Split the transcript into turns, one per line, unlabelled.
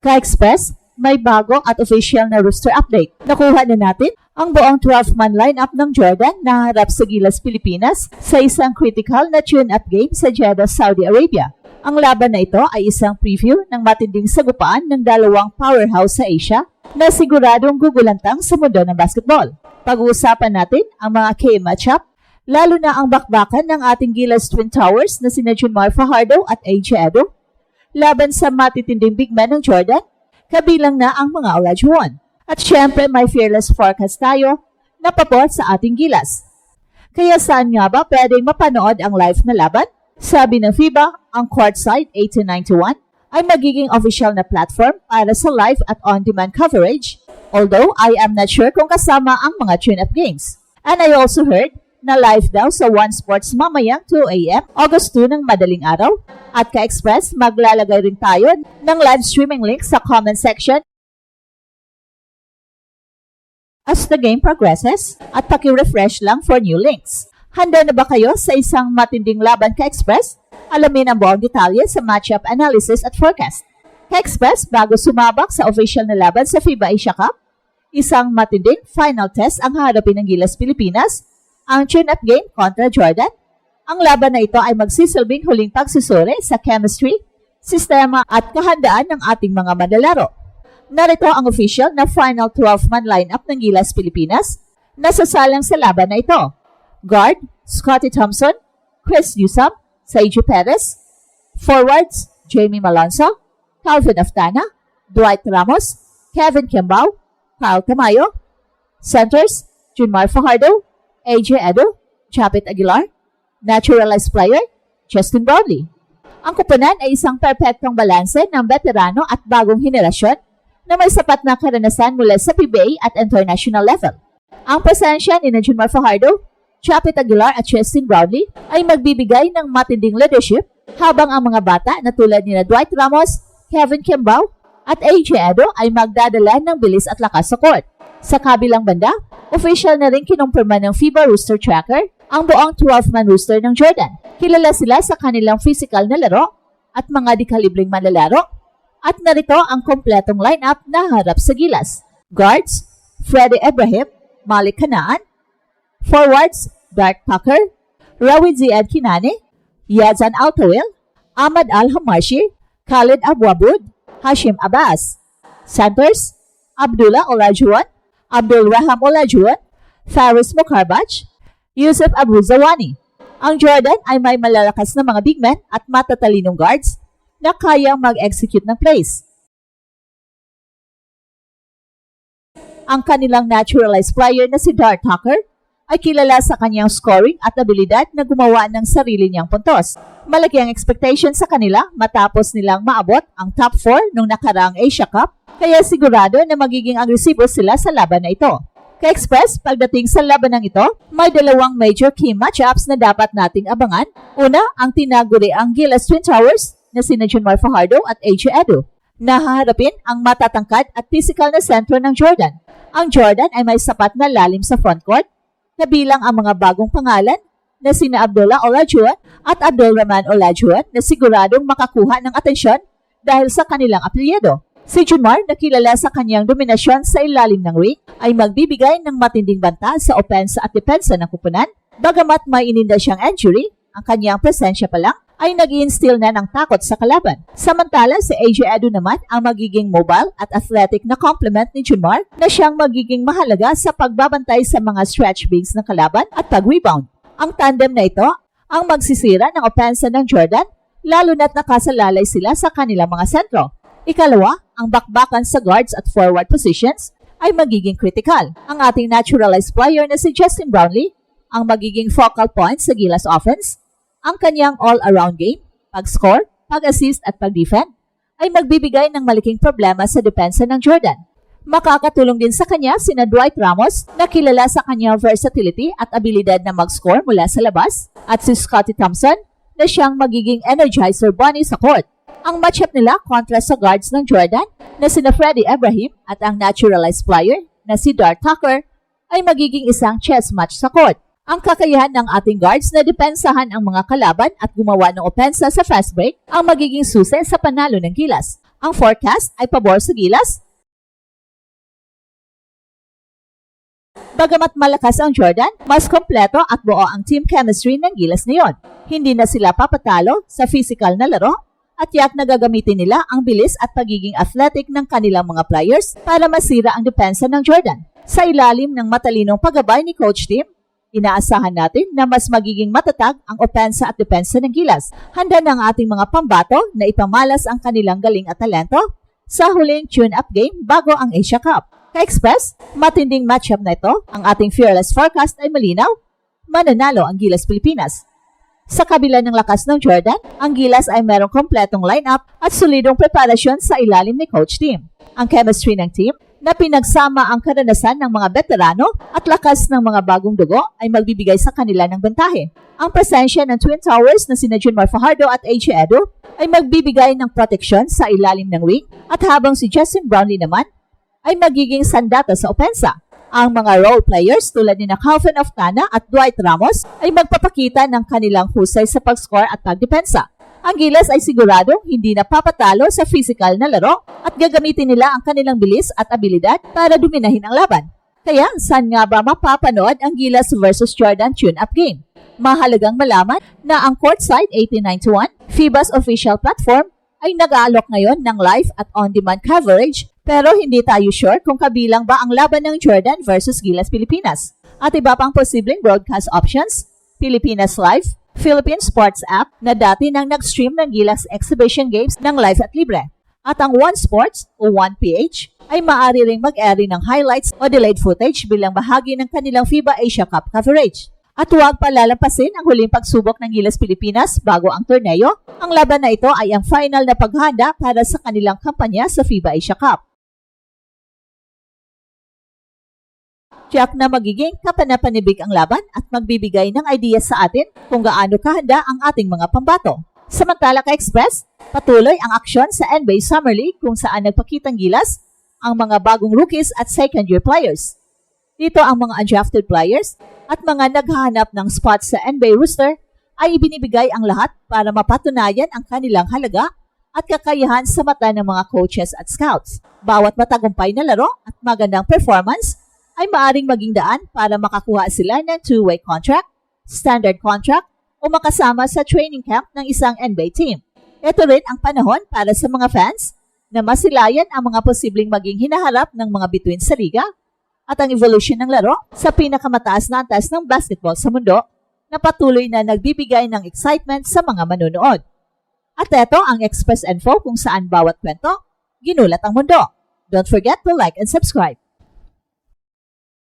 Ka-Express, may bago at official na roster update. Nakuha na natin ang buong 12-man lineup ng Jordan na harap sa Gilas, Pilipinas sa isang critical na tune-up game sa Jeddah, Saudi Arabia. Ang laban na ito ay isang preview ng matinding sagupaan ng dalawang powerhouse sa Asia na siguradong gugulantang sa mundo ng basketball. Pag-uusapan natin ang mga key matchup, lalo na ang bakbakan ng ating Gilas Twin Towers na sina Junmar Fajardo at AJ Edo, laban sa matitinding big man ng Jordan, kabilang na ang mga Olajuwon. At syempre may fearless forecast tayo na paport sa ating Gilas. Kaya saan nga ba pwedeng mapanood ang live na laban? Sabi ng FIBA, ang Courtside 1891 ay magiging official na platform para sa live at on-demand coverage, although I am not sure kung kasama ang mga tune-up games. And I also heard na live daw sa One Sports mamayang 2 a.m. August 2 ng madaling araw. At Ka-Express, maglalagay rin tayo ng live streaming link sa comment section as the game progresses at paki-refresh lang for new links. Handa na ba kayo sa isang matinding laban, Ka-Express? Alamin ang buong detalye sa matchup analysis at forecast. Ka-Express, bago sumabak sa official na laban sa FIBA Asia Cup, isang matinding final test ang harapin ng Gilas, Pilipinas, ang tune-up game kontra Jordan. Ang laban na ito ay magsisilbing huling pagsusuri sa chemistry, sistema at kahandaan ng ating mga manlalaro. Narito ang official na final 12-man lineup ng Gilas, Pilipinas na sasalang sa laban na ito. Guard, Scottie Thompson, Chris Newsome, Saiju Perez. Forwards, Jamie Malonzo, Calvin Aftana, Dwight Ramos, Kevin Kimbao, Kyle Tamayo. Centers, Junmar Fajardo, AJ Edo, Chapit Aguilar, naturalized player, Justin Brownlee. Ang kupunan ay isang perpektong balanse ng veterano at bagong henerasyon na may sapat na karanasan mula sa PBA at international level. Ang presensya ni Junmar Fajardo, Chapit Aguilar at Justin Brownlee ay magbibigay ng matinding leadership habang ang mga bata na tulad ni Dwight Ramos, Kevin Kimbao at AJ Edo ay magdadala ng bilis at lakas sa court. Sa kabilang banda, official na rin kinumpirma ng FIBA Rooster Tracker ang buong 12-man rooster ng Jordan. Kilala sila sa kanilang physical na laro at mga dekalibreng manlalaro. At narito ang kompletong lineup na harap sa Gilas. Guards, Freddie Ibrahim, Malik Kanaan. Forwards, Dark Tucker, Rawid Ziad Kinane, Yazan Altawil, Ahmad Al-Hamarshi, Khalid Abwabud, Hashim Abbas. Centers, Abdullah Olajuwon, Abdul Raham Olajuwon, Faris Mukarbach, Yusuf Abu Zawani. Ang Jordan ay may malalakas na mga big men at matatalinong guards na kayang mag-execute ng plays. Ang kanilang naturalized player na si Dark Tucker ay kilala sa kanyang scoring at abilidad na gumawa ng sarili niyang puntos. Malaki ang expectation sa kanila matapos nilang maabot ang top 4 nung nakaraang Asia Cup, kaya sigurado na magiging agresibo sila sa laban na ito. Ka-Express, pagdating sa labanang ito, may dalawang major key matchups na dapat nating abangan. Una, ang tinaguriang Gilas Twin Towers na sina Junmar Fajardo at AJ Edo. Nahaharapin ang matatangkad at physical na sentro ng Jordan. Ang Jordan ay may sapat na lalim sa frontcourt, kabilang ang mga bagong pangalan na sina Abdullah Olajuwon at Abdul Rahman Olajuwon na siguradong makakuha ng atensyon dahil sa kanilang apelyido. Si Junmar, na kilala sa kanyang dominasyon sa ilalim ng ring, ay magbibigay ng matinding banta sa opensa at depensa ng kupunan. Bagamat may ininda siyang injury, ang kanyang presensya pa lang ay nag-i-instill na ng takot sa kalaban. Samantala, si AJ Edo naman ang magiging mobile at athletic na complement ni Junmar na siyang magiging mahalaga sa pagbabantay sa mga stretch bigs ng kalaban at pag-rebound. Ang tandem na ito ang magsisira ng opensa ng Jordan, lalo na't nakasalalay sila sa kanilang mga sentro. Ikalawa, ang bakbakan sa guards at forward positions ay magiging critical. Ang ating naturalized player na si Justin Brownlee ang magiging focal point sa Gilas offense. Ang kanyang all-around game, pag-score, pag-assist at pag-defend ay magbibigay ng malaking problema sa depensa ng Jordan. Makakatulong din sa kanya sina Dwight Ramos na kilala sa kanyang versatility at abilidad na mag-score mula sa labas at si Scottie Thompson na siyang magiging energizer bunny sa court. Ang matchup nila kontra sa guards ng Jordan na sina Freddie Ibrahim at ang naturalized player na si Dark Tucker ay magiging isang chess match sa court. Ang kakayahan ng ating guards na depensahan ang mga kalaban at gumawa ng opensa sa fast break ang magiging susi sa panalo ng Gilas. Ang forecast ay pabor sa Gilas. Bagamat malakas ang Jordan, mas kompleto at buo ang team chemistry ng Gilas ngayon. Hindi na sila papatalo sa physical na laro at yak na gagamitin nila ang bilis at pagiging athletic ng kanilang mga players para masira ang depensa ng Jordan. Sa ilalim ng matalinong paggabay ni Coach Tim, inaasahan natin na mas magiging matatag ang opensa at depensa ng Gilas. Handa na ang ating mga pambato na ipamalas ang kanilang galing at talento sa huling tune-up game bago ang Asia Cup. Ka-Express, matinding matchup na ito. Ang ating fearless forecast ay malinaw. Mananalo ang Gilas Pilipinas. Sa kabila ng lakas ng Jordan, ang Gilas ay merong kompletong lineup at solidong preparasyon sa ilalim ni Coach Tim. Ang chemistry ng team na pinagsama ang karanasan ng mga veterano at lakas ng mga bagong dugo ay magbibigay sa kanila ng bentahe. Ang presensya ng Twin Towers na sina Junmar Fajardo at AJ Edo ay magbibigay ng proteksyon sa ilalim ng wing at habang si Justin Brownlee naman ay magiging sandata sa opensa. Ang mga role players tulad ni Calvin Oftana at Dwight Ramos ay magpapakita ng kanilang husay sa pag-score at pagdepensa. Ang Gilas ay siguradong hindi na papatalo sa physical na laro at gagamitin nila ang kanilang bilis at abilidad para dominahin ang laban. Kaya saan nga ba mapapanood ang Gilas versus Jordan tune-up game? Mahalagang malaman na ang Courtside 1891, FIBA's official platform, ay nag-aalok ngayon ng live at on-demand coverage pero hindi tayo sure kung kabilang ba ang laban ng Jordan versus Gilas Pilipinas. At iba pang posibleng broadcast options, Pilipinas Live, Philippine Sports App na dati nang nag-stream ng Gilas Exhibition Games ng live at libre. At ang One Sports o 1PH ay maaari ring mag-airy ng highlights o delayed footage bilang bahagi ng kanilang FIBA Asia Cup coverage. At huwag palalampasin ang huling pagsubok ng Gilas Pilipinas bago ang torneo. Ang laban na ito ay ang final na paghanda para sa kanilang kampanya sa FIBA Asia Cup. Tiyak na magiging kapanapanibig ang laban at magbibigay ng idea sa atin kung gaano kahanda ang ating mga pambato. Samantala ka-Express, patuloy ang aksyon sa NBA Summer League kung saan nagpakitang gilas ang mga bagong rookies at second-year players. Dito ang mga undrafted players at mga naghahanap ng spots sa NBA roster ay ibinibigay ang lahat para mapatunayan ang kanilang halaga at kakayahan sa mata ng mga coaches at scouts. Bawat matagumpay na laro at magandang performance ay maaring maging daan para makakuha sila ng two-way contract, standard contract, o makasama sa training camp ng isang NBA team. Ito rin ang panahon para sa mga fans na masilayan ang mga posibleng maging hinaharap ng mga bituin sa liga at ang evolution ng laro sa pinakamataas na antas ng basketball sa mundo na patuloy na nagbibigay ng excitement sa mga manonood. At ito ang Express Info kung saan bawat kwento, ginulat ang mundo. Don't forget to like and subscribe.